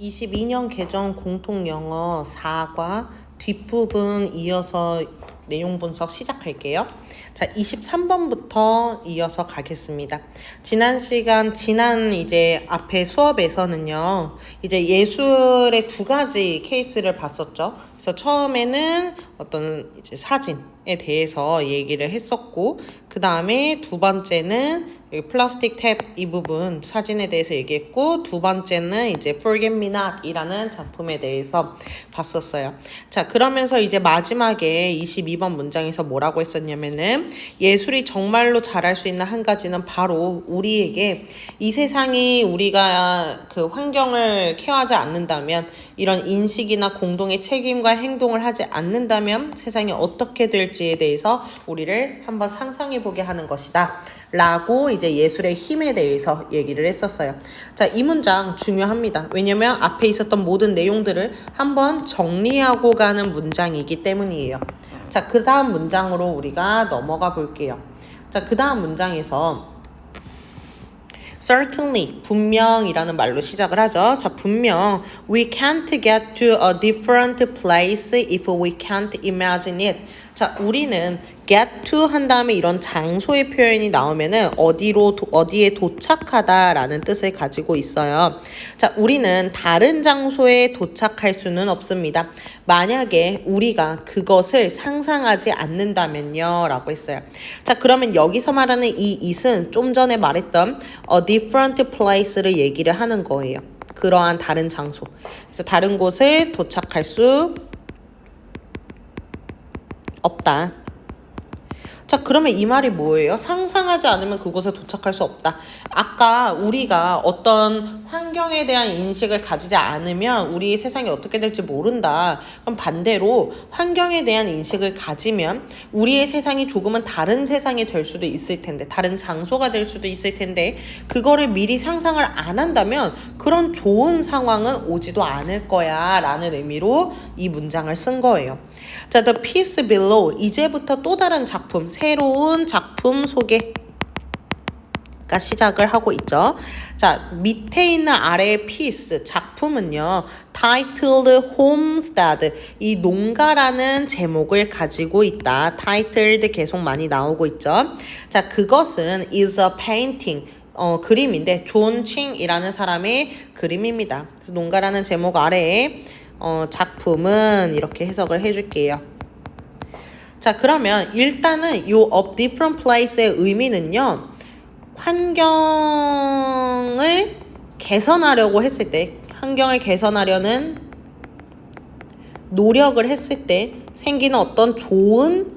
22년 개정 공통영어 4과 뒷부분 이어서 내용 분석 시작할게요. 자, 23번부터 이어서 가겠습니다. 지난 이제 앞에 수업에서는요, 이제 예술의 두 가지 케이스를 봤었죠. 그래서 처음에는 어떤 이제 사진에 대해서 얘기를 했었고, 그 다음에 두 번째는 여기 플라스틱 탭 이 부분 사진에 대해서 얘기했고, 두 번째는 이제 Forget Me Not 이라는 작품에 대해서 봤었어요. 자, 그러면서 이제 마지막에 22번 문장에서 뭐라고 했었냐면은, 예술이 정말로 잘할 수 있는 한 가지는 바로 우리에게 이 세상이 우리가 그 환경을 케어하지 않는다면, 이런 인식이나 공동의 책임과 행동을 하지 않는다면 세상이 어떻게 될지에 대해서 우리를 한번 상상해 보게 하는 것이다 라고 이제 예술의 힘에 대해서 얘기를 했었어요. 자, 이 문장 중요합니다. 왜냐면 앞에 있었던 모든 내용들을 한번 정리하고 가는 문장이기 때문이에요. 자, 그 다음 문장으로 우리가 넘어가 볼게요. 자, 그 다음 문장에서 certainly, 분명이라는 말로 시작을 하죠. 자, 분명 we can't get to a different place if we can't imagine it. 자, 우리는 get to 한 다음에 이런 장소의 표현이 나오면은 어디에 도착하다라는 뜻을 가지고 있어요. 자, 우리는 다른 장소에 도착할 수는 없습니다. 만약에 우리가 그것을 상상하지 않는다면요 라고 했어요. 자, 그러면 여기서 말하는 이 it은 좀 전에 말했던 a different place를 얘기를 하는 거예요. 그러한 다른 장소. 그래서 다른 곳에 도착할 수 없다. 자, 그러면 이 말이 뭐예요? 상상하지 않으면 그곳에 도착할 수 없다. 아까 우리가 어떤 환경에 대한 인식을 가지지 않으면 우리 세상이 어떻게 될지 모른다. 그럼 반대로 환경에 대한 인식을 가지면 우리의 세상이 조금은 다른 세상이 될 수도 있을 텐데, 다른 장소가 될 수도 있을 텐데, 그거를 미리 상상을 안 한다면 그런 좋은 상황은 오지도 않을 거야 라는 의미로 이 문장을 쓴 거예요. 자, the piece below. 이제부터 또 다른 작품, 새로운 작품 소개가 시작을 하고 있죠. 자, 밑에 있는 아래의 piece, 작품은요, titled homestead, 이 농가라는 제목을 가지고 있다. titled 계속 많이 나오고 있죠. 자, 그것은 is a painting, 그림인데, 존 칭이라는 사람의 그림입니다. 그래서 농가라는 제목 아래에 작품은 이렇게 해석을 해줄게요. 자, 그러면 일단은 요 of different place의 의미는요, 환경을 개선하려고 했을 때, 환경을 개선하려는 노력을 했을 때 생기는 어떤 좋은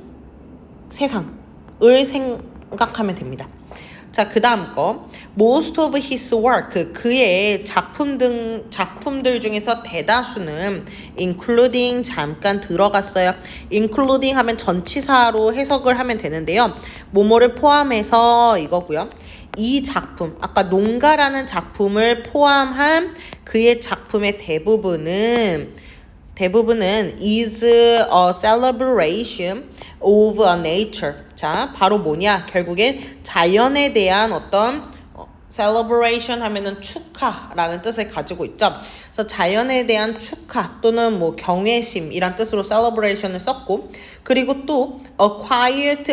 세상을 생각하면 됩니다. 자, 그 다음 거 most of his work, 그의 작품들 중에서 대다수는 including 잠깐 들어갔어요. including 하면 전치사로 해석을 하면 되는데요, 뭐뭐를 포함해서 이거고요. 이 작품, 아까 농가라는 작품을 포함한 그의 작품의 대부분은 is a celebration of a nature. 자, 바로 뭐냐? 결국엔 자연에 대한 어떤 celebration 하면은 축하라는 뜻을 가지고 있죠. 그래서 자연에 대한 축하 또는 뭐 경외심이란 뜻으로 celebration을 썼고, 그리고 또 a quiet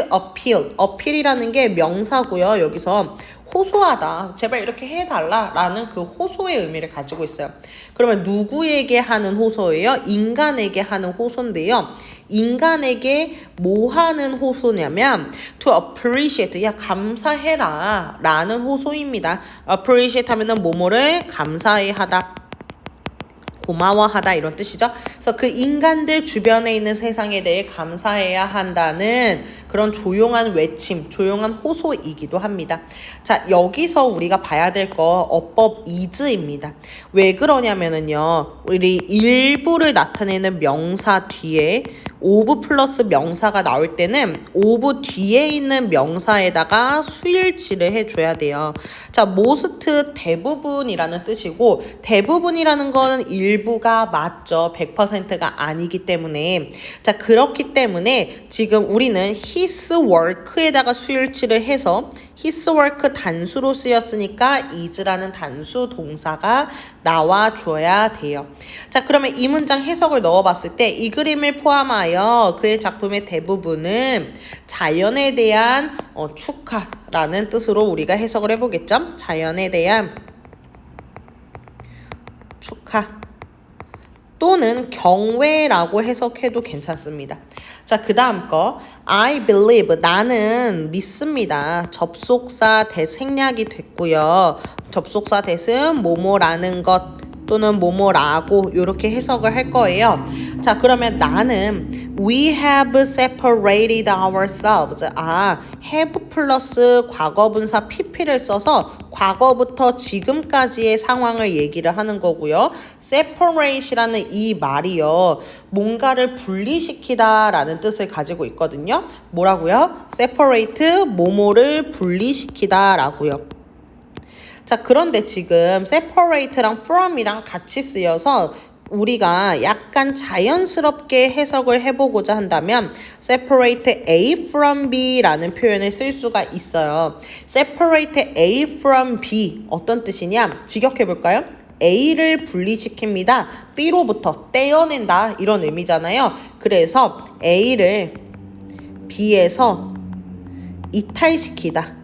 appeal이라는 게 명사고요. 여기서 호소하다, 제발 이렇게 해달라라는 그 호소의 의미를 가지고 있어요. 그러면 누구에게 하는 호소예요? 인간에게 하는 호소인데요, 인간에게 뭐 하는 호소냐면 to appreciate, 야 감사해라 라는 호소입니다. appreciate 하면은 뭐뭐를 감사해 하다, 고마워하다 이런 뜻이죠. 그래서 그 인간들 주변에 있는 세상에 대해 감사해야 한다는 그런 조용한 외침, 조용한 호소이기도 합니다. 자, 여기서 우리가 봐야 될 거 어법 is입니다. 왜 그러냐면은요, 우리 일부를 나타내는 명사 뒤에 of 플러스 명사가 나올 때는 of 뒤에 있는 명사에다가 수일치를 해줘야 돼요. 자, most 대부분이라는 뜻이고, 대부분이라는 거는 일부가 맞죠. 100%가 아니기 때문에. 자, 그렇기 때문에 지금 우리는 his work에다가 수일치를 해서 his work 단수로 쓰였으니까 is라는 단수 동사가 나와줘야 돼요. 자, 그러면 이 문장 해석을 넣어봤을 때 이 그림을 포함하여 그의 작품의 대부분은 자연에 대한 축하라는 뜻으로 우리가 해석을 해보겠죠. 자연에 대한 축하 또는 경외라고 해석해도 괜찮습니다. 자, 그 다음 거 I believe 나는 믿습니다. 접속사 that 생략이 됐고요. 접속사 that은 뭐뭐라는 것 또는 뭐뭐라고 이렇게 해석을 할 거예요. 자, 그러면 나는 we have separated ourselves. have 플러스 과거분사 pp를 써서 과거부터 지금까지의 상황을 얘기를 하는 거고요. separate이라는 이 말이요. 뭔가를 분리시키다 라는 뜻을 가지고 있거든요. 뭐라고요? separate, 뭐뭐를 분리시키다 라고요. 자, 그런데 지금 separate랑 from이랑 같이 쓰여서 우리가 약간 자연스럽게 해석을 해보고자 한다면 separate A from B라는 표현을 쓸 수가 있어요. separate A from B 어떤 뜻이냐? 직역해볼까요? A를 분리시킵니다. B로부터 떼어낸다 이런 의미잖아요. 그래서 A를 B에서 이탈시키다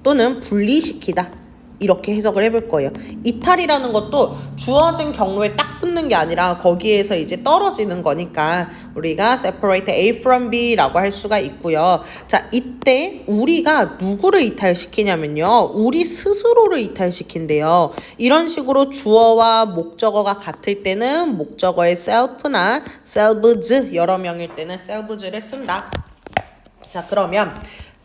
또는 분리시키다 이렇게 해석을 해볼 거예요. 이탈이라는 것도 주어진 경로에 딱 붙는 게 아니라 거기에서 이제 떨어지는 거니까 우리가 separate A from B라고 할 수가 있고요. 자, 이때 우리가 누구를 이탈시키냐면요. 우리 스스로를 이탈시킨대요. 이런 식으로 주어와 목적어가 같을 때는 목적어의 self나 selves 여러 명일 때는 selves를 쓴다. 자, 그러면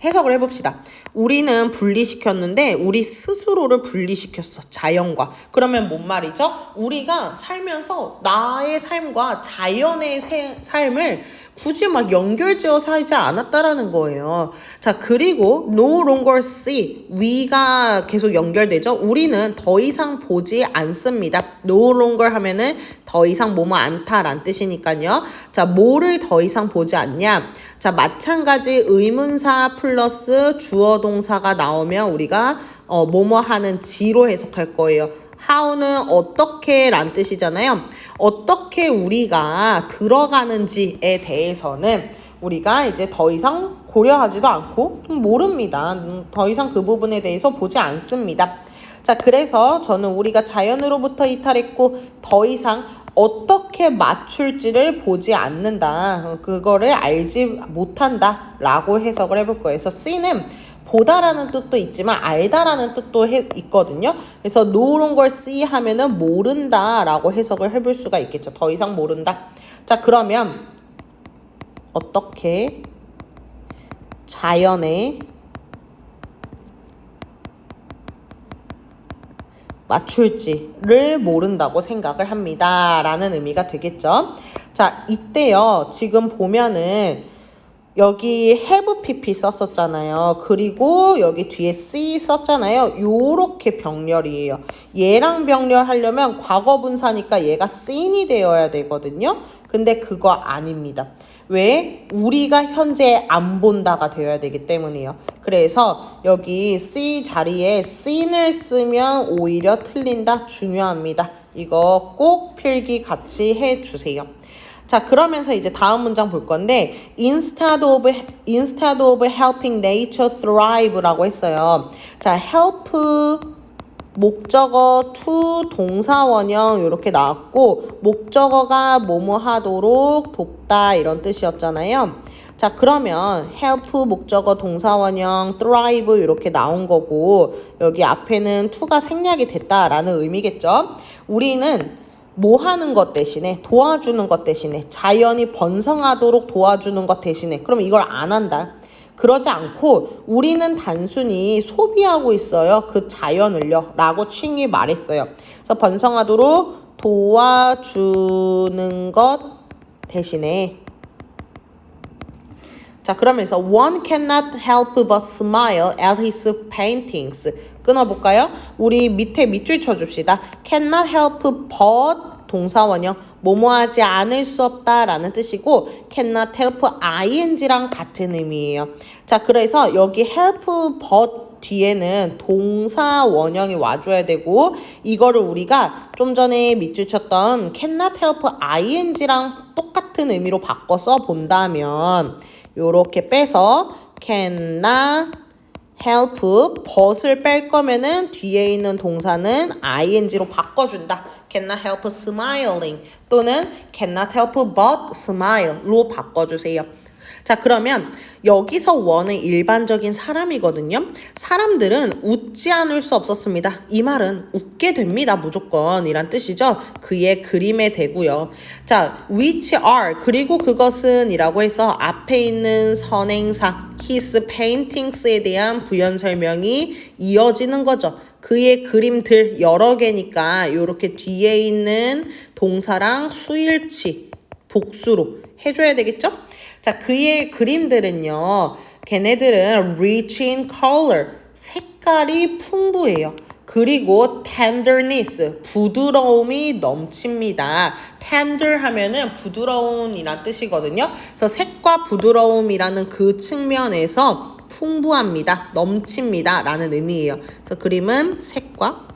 해석을 해봅시다. 우리는 분리시켰는데 우리 스스로를 분리시켰어. 자연과. 그러면 뭔 말이죠? 우리가 살면서 나의 삶과 자연의 삶을 굳이 막 연결지어 살지 않았다라는 거예요. 자, 그리고 no longer see. we가 계속 연결되죠. 우리는 더 이상 보지 않습니다. no longer 하면은 더 이상 뭐뭐 않다라는 뜻이니까요. 자, 뭐를 더 이상 보지 않냐? 자, 마찬가지 의문사 플러스 주어 동사가 나오면 우리가 뭐뭐 하는 지로 해석할 거예요. how는 어떻게 란 뜻이잖아요. 어떻게 우리가 들어가는지에 대해서는 우리가 이제 더 이상 고려하지도 않고 모릅니다. 더 이상 그 부분에 대해서 보지 않습니다. 자, 그래서 저는 우리가 자연으로부터 이탈했고 더 이상 어떻게 맞출지를 보지 않는다. 그거를 알지 못한다 라고 해석을 해볼 거예요. 그래서 C는 보다라는 뜻도 있지만 알다라는 뜻도 있거든요. 그래서 no longer see 하면은 모른다 라고 해석을 해볼 수가 있겠죠. 더 이상 모른다. 자, 그러면 어떻게 자연에 맞출지를 모른다고 생각을 합니다. 라는 의미가 되겠죠. 자, 이때요. 지금 보면은 여기 have pp 썼었잖아요. 그리고 여기 뒤에 see 썼잖아요. 요렇게 병렬이에요. 얘랑 병렬하려면 과거분사니까 얘가 seen이 되어야 되거든요. 근데 그거 아닙니다. 왜? 우리가 현재 안 본다가 되어야 되기 때문이에요. 그래서 여기 see 자리에 seen을 쓰면 오히려 틀린다. 중요합니다. 이거 꼭 필기 같이 해주세요. 자, 그러면서 이제 다음 문장 볼 건데 instead of helping nature thrive라고 했어요. 자, help 목적어 to 동사원형 이렇게 나왔고 목적어가 뭐뭐 하도록 돕다 이런 뜻이었잖아요. 자, 그러면 help 목적어 동사원형 thrive 이렇게 나온 거고 여기 앞에는 to가 생략이 됐다라는 의미겠죠. 우리는 뭐 하는 것 대신에 도와주는 것 대신에 자연이 번성하도록 도와주는 것 대신에 그럼 이걸 안 한다. 그러지 않고 우리는 단순히 소비하고 있어요. 그 자연을요. 라고 칭이 말했어요. 그래서 번성하도록 도와주는 것 대신에 자, 그러면서 one cannot help but smile at his paintings. 끊어볼까요? 우리 밑에 밑줄 쳐줍시다. cannot help but 동사원형 뭐뭐하지 않을 수 없다라는 뜻이고 cannot help ing랑 같은 의미예요. 자, 그래서 여기 help but 뒤에는 동사 원형이 와줘야 되고 이거를 우리가 좀 전에 밑줄 쳤던 cannot help ing랑 똑같은 의미로 바꿔 써 본다면 요렇게 빼서 cannot help but을 뺄 거면은 뒤에 있는 동사는 ing로 바꿔준다. cannot help smiling 또는 cannot help but smile로 바꿔주세요. 자, 그러면 여기서 원은 일반적인 사람이거든요. 사람들은 웃지 않을 수 없었습니다. 이 말은 웃게 됩니다. 무조건 이란 뜻이죠. 그의 그림에 대고요. 자, which are 그리고 그것은 이라고 해서 앞에 있는 선행사 his paintings에 대한 부연 설명이 이어지는 거죠. 그의 그림들 여러 개니까 이렇게 뒤에 있는 동사랑 수일치 복수로 해줘야 되겠죠? 자, 그의 그림들은요, 걔네들은 rich in color, 색깔이 풍부해요. 그리고 tenderness, 부드러움이 넘칩니다. tender 하면은 부드러운이란 뜻이거든요. 그래서 색과 부드러움이라는 그 측면에서 풍부합니다. 넘칩니다. 라는 의미예요. 그래서 그림은 색과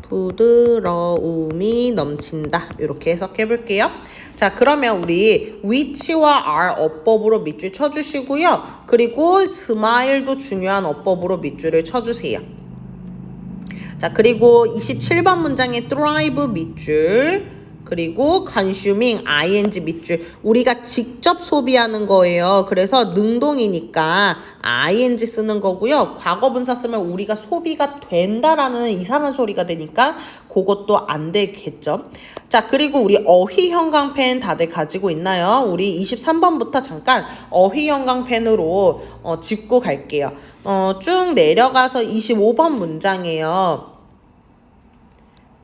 부드러움이 넘친다. 이렇게 해석해 볼게요. 자, 그러면 우리 which와 are 어법으로 밑줄 쳐주시고요. 그리고 smile도 중요한 어법으로 밑줄을 쳐주세요. 자, 그리고 27번 문장에 thrive 밑줄, 그리고 consuming ing 밑줄. 우리가 직접 소비하는 거예요. 그래서 능동이니까 ing 쓰는 거고요. 과거분사 쓰면 우리가 소비가 된다라는 이상한 소리가 되니까 그것도 안 되겠죠. 자, 그리고 우리 어휘 형광펜 다들 가지고 있나요? 우리 23번부터 잠깐 어휘 형광펜으로 짚고 갈게요. 쭉 내려가서 25번 문장이에요.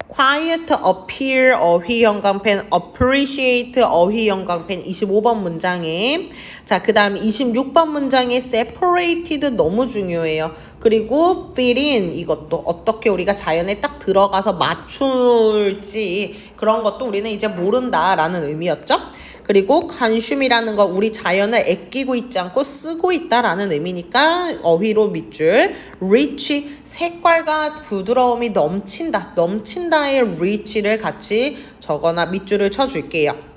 quiet, appear, 어휘 형광펜, appreciate, 어휘 형광펜 25번 문장에 자, 그 다음 26번 문장에 separated 너무 중요해요. 그리고 fit in 이것도 어떻게 우리가 자연에 딱 들어가서 맞출지 그런 것도 우리는 이제 모른다라는 의미였죠. 그리고 consume이라는 거 우리 자연을 아끼고 있지 않고 쓰고 있다라는 의미니까 어휘로 밑줄 rich 색깔과 부드러움이 넘친다 넘친다의 rich를 같이 적거나 밑줄을 쳐줄게요.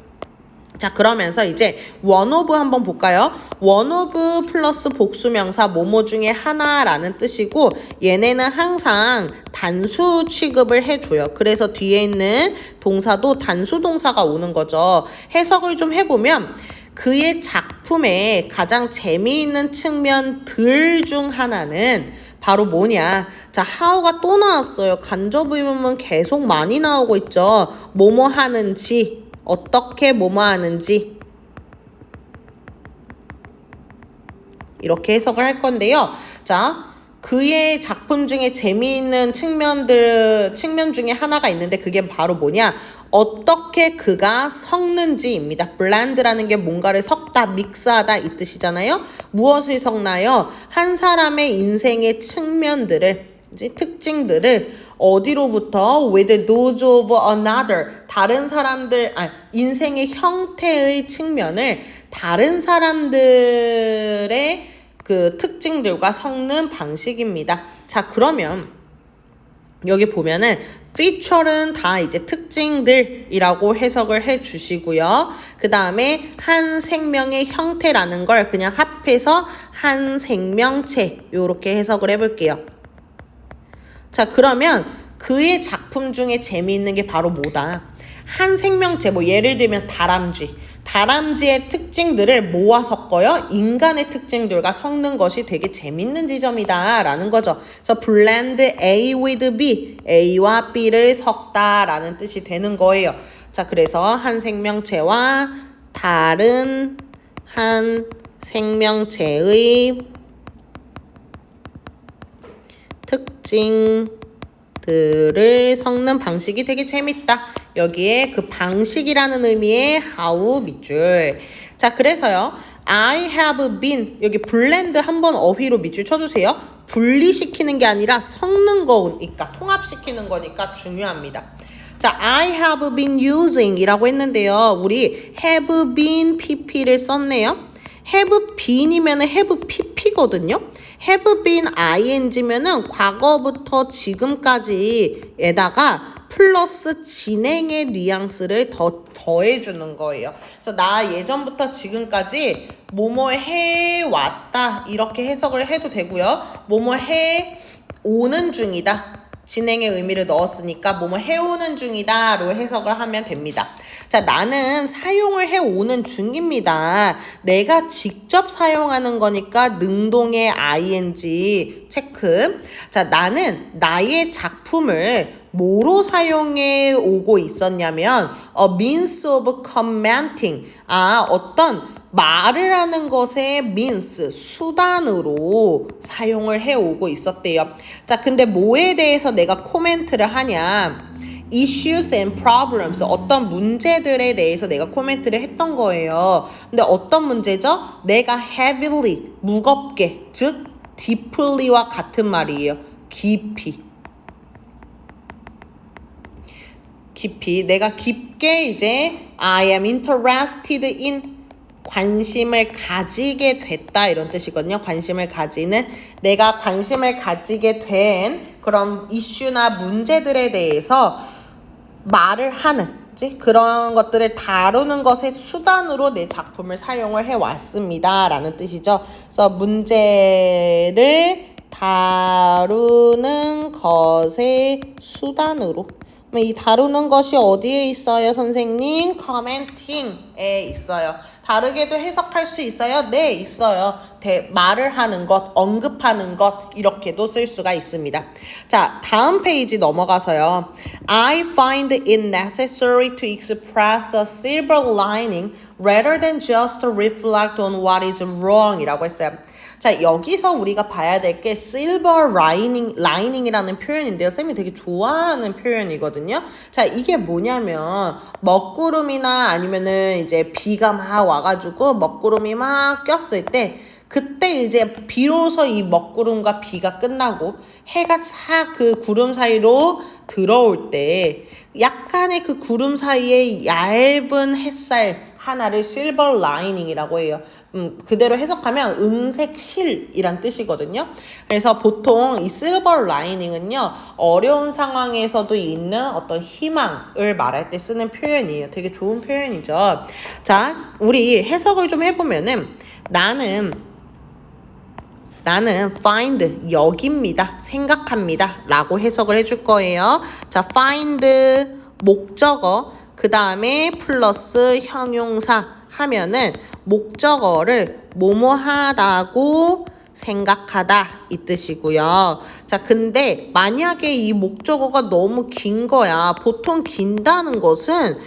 자, 그러면서 이제 one of 한번 볼까요? one of 플러스 복수명사 뭐뭐 중에 하나라는 뜻이고 얘네는 항상 단수 취급을 해줘요. 그래서 뒤에 있는 동사도 단수 동사가 오는 거죠. 해석을 좀 해보면 그의 작품의 가장 재미있는 측면들 중 하나는 바로 뭐냐? 자, how가 또 나왔어요. 간접 의문문 계속 많이 나오고 있죠. 뭐뭐 하는지 어떻게 뭐뭐 하는지 이렇게 해석을 할 건데요. 자, 그의 작품 중에 재미있는 측면 중에 하나가 있는데 그게 바로 뭐냐? 어떻게 그가 섞는지입니다. blend라는 게 뭔가를 섞다, 믹스하다 이 뜻이잖아요. 무엇을 섞나요? 한 사람의 인생의 측면들을, 특징들을 어디로부터 with those of another 다른 사람들 인생의 형태의 측면을 다른 사람들의 그 특징들과 섞는 방식입니다. 자, 그러면 여기 보면은 feature는 다 이제 특징들이라고 해석을 해 주시고요. 그 다음에 한 생명의 형태라는 걸 그냥 합해서 한 생명체 요렇게 해석을 해볼게요. 자, 그러면 그의 작품 중에 재미있는 게 바로 뭐다? 한 생명체, 뭐 예를 들면 다람쥐의 특징들을 모아 섞어요. 인간의 특징들과 섞는 것이 되게 재밌는 지점이다 라는 거죠. 그래서 blend A with B, A와 B를 섞다 라는 뜻이 되는 거예요. 자, 그래서 한 생명체와 다른 한 생명체의 특징들을 섞는 방식이 되게 재밌다. 여기에 그 방식이라는 의미의 how 밑줄. 자, 그래서요. I have been 여기 blend 한번 어휘로 밑줄 쳐주세요. 분리시키는 게 아니라 섞는 거니까 통합시키는 거니까 중요합니다. 자, I have been using 이라고 했는데요. 우리 have been pp를 썼네요. have been이면 have pp거든요. have been ing면은 과거부터 지금까지에다가 플러스 진행의 뉘앙스를 더해주는 거예요. 그래서 나 예전부터 지금까지 뭐뭐 해왔다 이렇게 해석을 해도 되고요. 뭐뭐 해오는 중이다. 진행의 의미를 넣었으니까 뭐뭐 해오는 중이다로 해석을 하면 됩니다. 자, 나는 사용을 해오는 중입니다. 내가 직접 사용하는 거니까 능동의 ing 체크. 자, 나는 나의 작품을 뭐로 사용해 오고 있었냐면 a means of commenting. 어떤 말을 하는 것의 means, 수단으로 사용을 해오고 있었대요. 자, 근데 뭐에 대해서 내가 코멘트를 하냐? issues and problems, 어떤 문제들에 대해서 내가 코멘트를 했던 거예요. 근데 어떤 문제죠? 내가 heavily, 무겁게, 즉 deeply와 같은 말이에요. 깊이, 내가 깊게 이제 I am interested in, 관심을 가지게 됐다 이런 뜻이거든요. 관심을 가지는, 내가 관심을 가지게 된 그런 이슈나 문제들에 대해서 말을 하는, 그런 것들을 다루는 것의 수단으로 내 작품을 사용을 해왔습니다 라는 뜻이죠. 그래서 문제를 다루는 것의 수단으로. 이 다루는 것이 어디에 있어요, 선생님? commenting에 있어요. 다르게도 해석할 수 있어요? 네, 있어요. 말을 하는 것, 언급하는 것, 이렇게도 쓸 수가 있습니다. 자, 다음 페이지 넘어가서요. I find it necessary to express a silver lining rather than just reflect on what is wrong 이라고 했어요. 자, 여기서 우리가 봐야 될 게 silver lining이라는 표현인데요. 쌤이 되게 좋아하는 표현이거든요. 자, 이게 뭐냐면 먹구름이나 아니면은 이제 비가 막 와가지고 먹구름이 막 꼈을 때 그때 이제 비로소 이 먹구름과 비가 끝나고 해가 싹 그 구름 사이로 들어올 때 약간의 그 구름 사이에 얇은 햇살 하나를 실버 라이닝이라고 해요. 그대로 해석하면 은색 실이란 뜻이거든요. 그래서 보통 이 실버 라이닝은요, 어려운 상황에서도 있는 어떤 희망을 말할 때 쓰는 표현이에요. 되게 좋은 표현이죠. 자, 우리 해석을 좀 해보면은 나는 find, 여깁니다, 생각합니다 라고 해석을 해줄 거예요. 자, find, 목적어, 그 다음에 플러스 형용사 하면은 목적어를 뭐뭐하다고 생각하다 이 뜻이고요. 자, 근데 만약에 이 목적어가 너무 긴 거야. 보통 긴다는 것은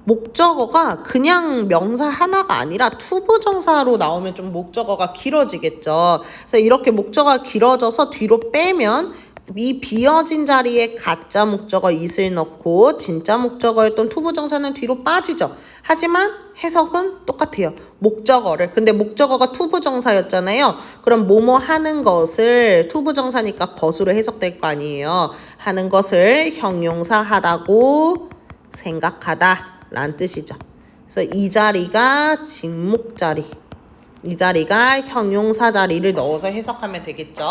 목적어가 그냥 명사 하나가 아니라 투부정사로 나오면 좀 목적어가 길어지겠죠. 그래서 이렇게 목적어가 길어져서 뒤로 빼면 이 비어진 자리에 가짜 목적어 it을 넣고 진짜 목적어였던 투부정사는 뒤로 빠지죠. 하지만 해석은 똑같아요. 목적어를. 근데 목적어가 투부정사였잖아요. 그럼 뭐뭐 하는 것을, 투부정사니까 것으로 해석될 거 아니에요. 하는 것을 형용사 하다고 생각하다 라는 뜻이죠. 그래서 이 자리가 직목 자리, 이 자리가 형용사 자리를 넣어서 해석하면 되겠죠.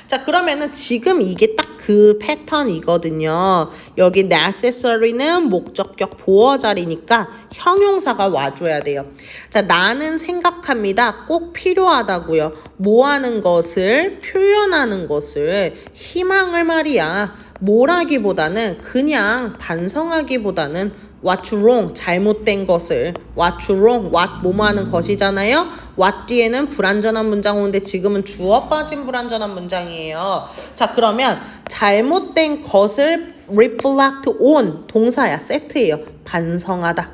자, 그러면은 지금 이게 딱 그 패턴이거든요. 여기 necessary는 목적격 보어 자리니까 형용사가 와줘야 돼요. 자, 나는 생각합니다. 꼭 필요하다고요. 뭐 하는 것을, 표현하는 것을, 희망을 말이야. 뭐라기보다는 그냥 반성하기보다는 what's wrong, 잘못된 것을, what's wrong, what 뭐뭐 하는 것이잖아요. what 뒤에는 불완전한 문장 오는데 지금은 주어 빠진 불완전한 문장이에요. 자, 그러면 잘못된 것을 reflect on, 동사야, 세트예요. 반성하다,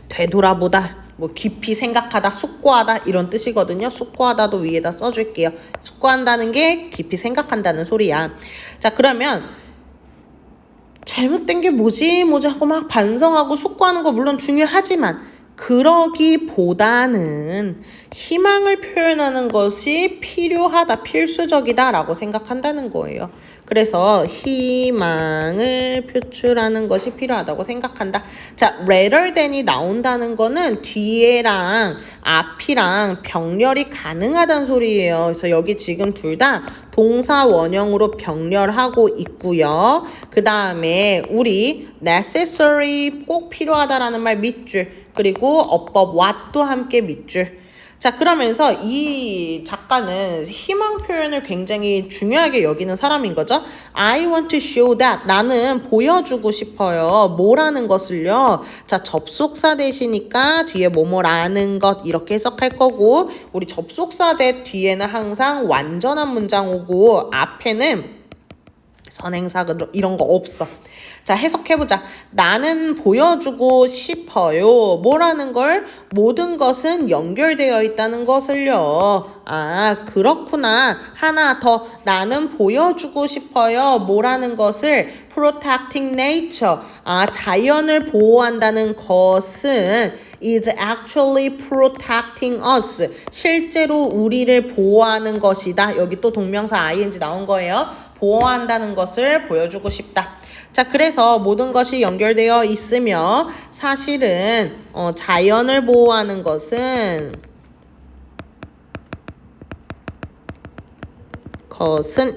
되돌아보다, 뭐 깊이 생각하다, 숙고하다 이런 뜻이거든요. 숙고하다도 위에다 써줄게요. 숙고한다는 게 깊이 생각한다는 소리야. 자, 그러면 잘못된 게 뭐지 하고 막 반성하고 숙고하는 거 물론 중요하지만 그러기보다는 희망을 표현하는 것이 필요하다, 필수적이다 라고 생각한다는 거예요. 그래서 희망을 표출하는 것이 필요하다고 생각한다. 자, rather than이 나온다는 거는 뒤에랑 앞이랑 병렬이 가능하다는 소리예요. 그래서 여기 지금 둘 다 동사 원형으로 병렬하고 있고요. 그 다음에 우리 necessary 꼭 필요하다라는 말 밑줄, 그리고 어법 what도 함께 밑줄. 자, 그러면서 이 작가는 희망 표현을 굉장히 중요하게 여기는 사람인 거죠. I want to show that. 나는 보여주고 싶어요. 뭐라는 것을요. 자, 접속사 대시니까 뒤에 뭐뭐라는 것 이렇게 해석할 거고, 우리 접속사 대 뒤에는 항상 완전한 문장 오고 앞에는 선행사 이런 거 없어. 자, 해석해보자. 나는 보여주고 싶어요. 뭐라는 걸? 모든 것은 연결되어 있다는 것을요. 아, 그렇구나. 하나 더. 나는 보여주고 싶어요. 뭐라는 것을? Protecting nature. 아, 자연을 보호한다는 것은 is actually protecting us. 실제로 우리를 보호하는 것이다. 여기 또 동명사 ing 나온 거예요. 보호한다는 것을 보여주고 싶다. 자, 그래서 모든 것이 연결되어 있으며 사실은 자연을 보호하는 것은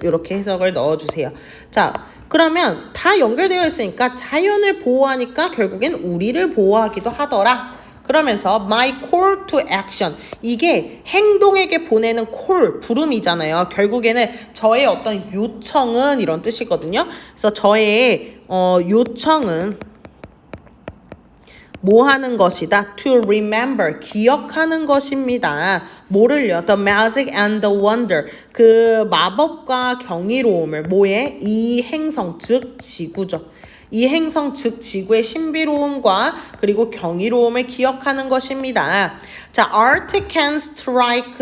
이렇게 해석을 넣어주세요. 자, 그러면 다 연결되어 있으니까 자연을 보호하니까 결국엔 우리를 보호하기도 하더라. 그러면서 my call to action, 이게 행동에게 보내는 call, 부름이잖아요. 결국에는 저의 어떤 요청은 이런 뜻이거든요. 그래서 저의 요청은 뭐 하는 것이다? To remember, 기억하는 것입니다. 뭐를요? The magic and the wonder, 그 마법과 경이로움을 뭐에? 이 행성, 즉 지구죠. 이 행성 즉 지구의 신비로움과 그리고 경이로움을 기억하는 것입니다. 자, art can strike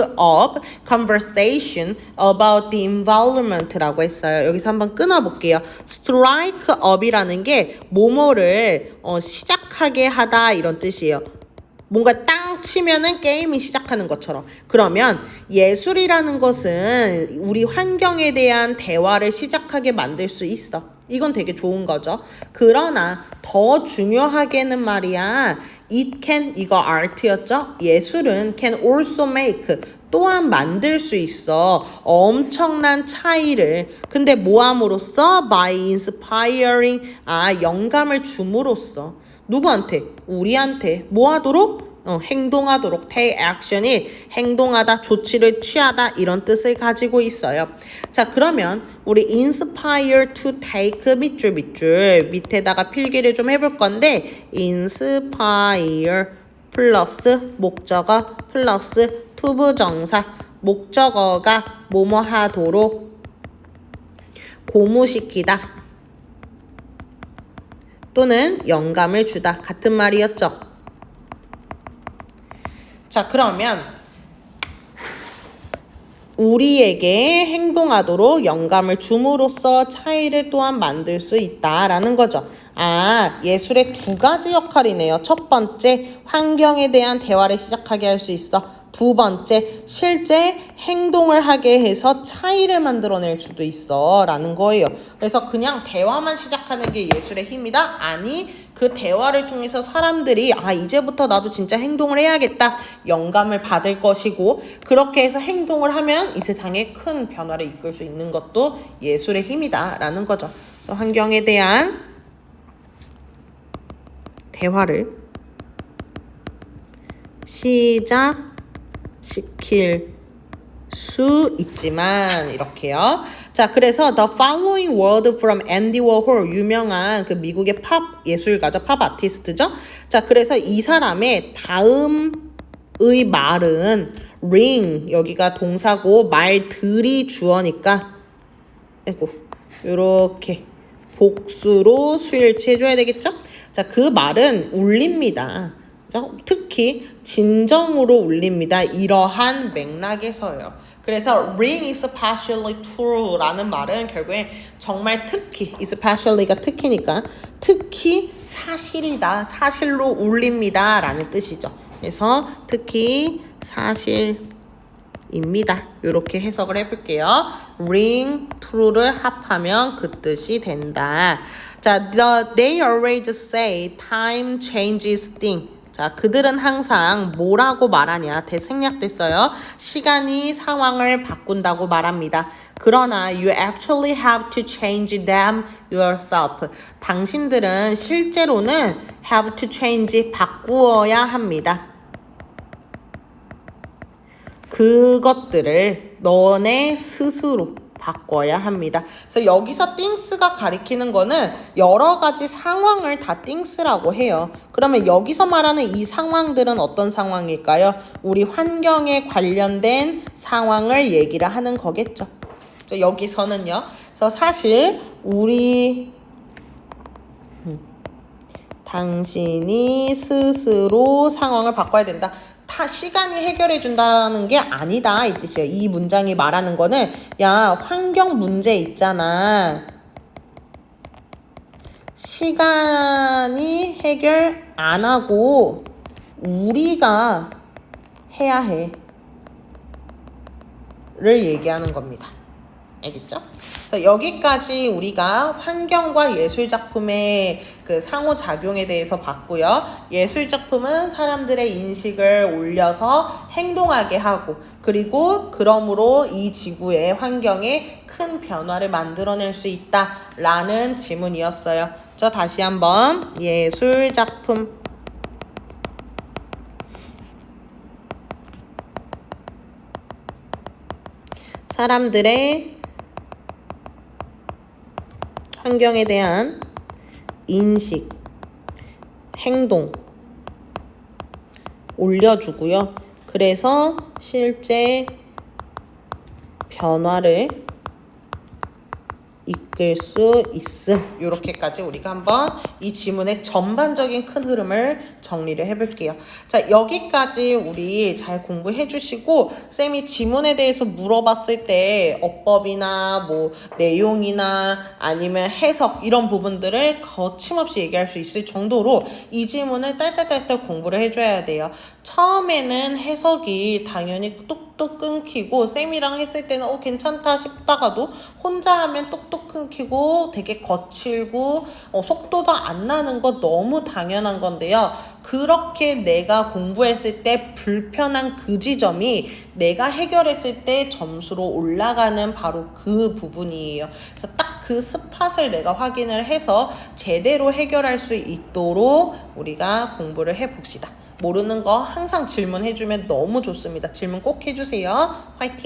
up conversation about the environment라고 했어요. 여기서 한번 끊어볼게요. strike up이라는 게 뭐뭐를 시작하게 하다 이런 뜻이에요. 뭔가 땅 치면은 게임이 시작하는 것처럼. 그러면 예술이라는 것은 우리 환경에 대한 대화를 시작하게 만들 수 있어. 이건 되게 좋은 거죠. 그러나 더 중요하게는 말이야. It can, 이거 art였죠? 예술은 can also make, 또한 만들 수 있어. 엄청난 차이를. 근데 뭐 함으로써? By inspiring, 영감을 줌으로써. 누구한테? 우리한테. 뭐 하도록? 행동하도록. take action이 행동하다, 조치를 취하다 이런 뜻을 가지고 있어요. 자, 그러면 우리 inspire to take 밑줄 밑에다가 필기를 좀 해볼 건데 inspire 플러스 목적어 플러스 to 부정사, 목적어가 뭐뭐 하도록 고무시키다 또는 영감을 주다 같은 말이었죠. 자, 그러면 우리에게 행동하도록 영감을 줌으로써 차이를 또한 만들 수 있다라는 거죠. 예술의 두 가지 역할이네요. 첫 번째, 환경에 대한 대화를 시작하게 할 수 있어. 두 번째, 실제 행동을 하게 해서 차이를 만들어낼 수도 있어 라는 거예요. 그래서 그냥 대화만 시작하는 게 예술의 힘이다? 아니, 그 대화를 통해서 사람들이 이제부터 나도 진짜 행동을 해야겠다 영감을 받을 것이고, 그렇게 해서 행동을 하면 이 세상에 큰 변화를 이끌 수 있는 것도 예술의 힘이다 라는 거죠. 그래서 환경에 대한 대화를 시작시킬 수 있지만 이렇게요. 자, 그래서 the following word from Andy Warhol, 유명한 그 미국의 팝 예술가죠. 팝 아티스트죠. 자, 그래서 이 사람의 다음의 말은 ring, 여기가 동사고 말들이 주어니까 요렇게 복수로 수일치 해줘야 되겠죠. 자, 그 말은 울립니다. 특히 진정으로 울립니다. 이러한 맥락에서요. 그래서 ring is partially true라는 말은 결국에 정말 특히 especially가 특히니까 특히 사실이다, 사실로 울립니다 라는 뜻이죠. 그래서 특히 사실입니다. 이렇게 해석을 해볼게요. ring, true를 합하면 그 뜻이 된다. 자, they always say time changes things. 자, 그들은 항상 뭐라고 말하냐? 대생략됐어요. 시간이 상황을 바꾼다고 말합니다. 그러나 you actually have to change them yourself. 당신들은 실제로는 have to change, 바꾸어야 합니다. 그것들을 너네 스스로 바꿔야 합니다. 그래서 여기서 things가 가리키는 거는 여러 가지 상황을 다 things라고 해요. 그러면 여기서 말하는 이 상황들은 어떤 상황일까요? 우리 환경에 관련된 상황을 얘기를 하는 거겠죠. 여기서는요. 그래서 사실 우리 당신이 스스로 상황을 바꿔야 된다. 시간이 해결해 준다는 게 아니다 이 뜻이에요. 이 문장이 말하는 거는 야, 환경 문제 있잖아. 시간이 해결 안 하고 우리가 해야 해 를 얘기하는 겁니다. 알겠죠? 그래서 여기까지 우리가 환경과 예술작품의 그 상호작용에 대해서 봤고요. 예술작품은 사람들의 인식을 올려서 행동하게 하고 그리고 그러므로 이 지구의 환경에 큰 변화를 만들어낼 수 있다라는 지문이었어요. 저 다시 한번 예술작품 사람들의 환경에 대한 인식, 행동 올려주고요. 그래서 실제 변화를 이끌 수 있음. 이렇게까지 우리가 한번 이 지문의 전반적인 큰 흐름을 정리를 해볼게요. 자, 여기까지 우리 잘 공부해 주시고 쌤이 지문에 대해서 물어봤을 때 어법이나 뭐 내용이나 아니면 해석 이런 부분들을 거침없이 얘기할 수 있을 정도로 이 지문을 딸딸딸딸 공부를 해줘야 돼요. 처음에는 해석이 당연히 뚝뚝 끊기고 쌤이랑 했을 때는 괜찮다 싶다가도 혼자 하면 뚝뚝 끊기고 되게 거칠고 속도도 안 나는 거 너무 당연한 건데요. 그렇게 내가 공부했을 때 불편한 그 지점이 내가 해결했을 때 점수로 올라가는 바로 그 부분이에요. 그래서 딱 그 스팟을 내가 확인을 해서 제대로 해결할 수 있도록 우리가 공부를 해봅시다. 모르는 거 항상 질문해주면 너무 좋습니다. 질문 꼭 해주세요. 화이팅!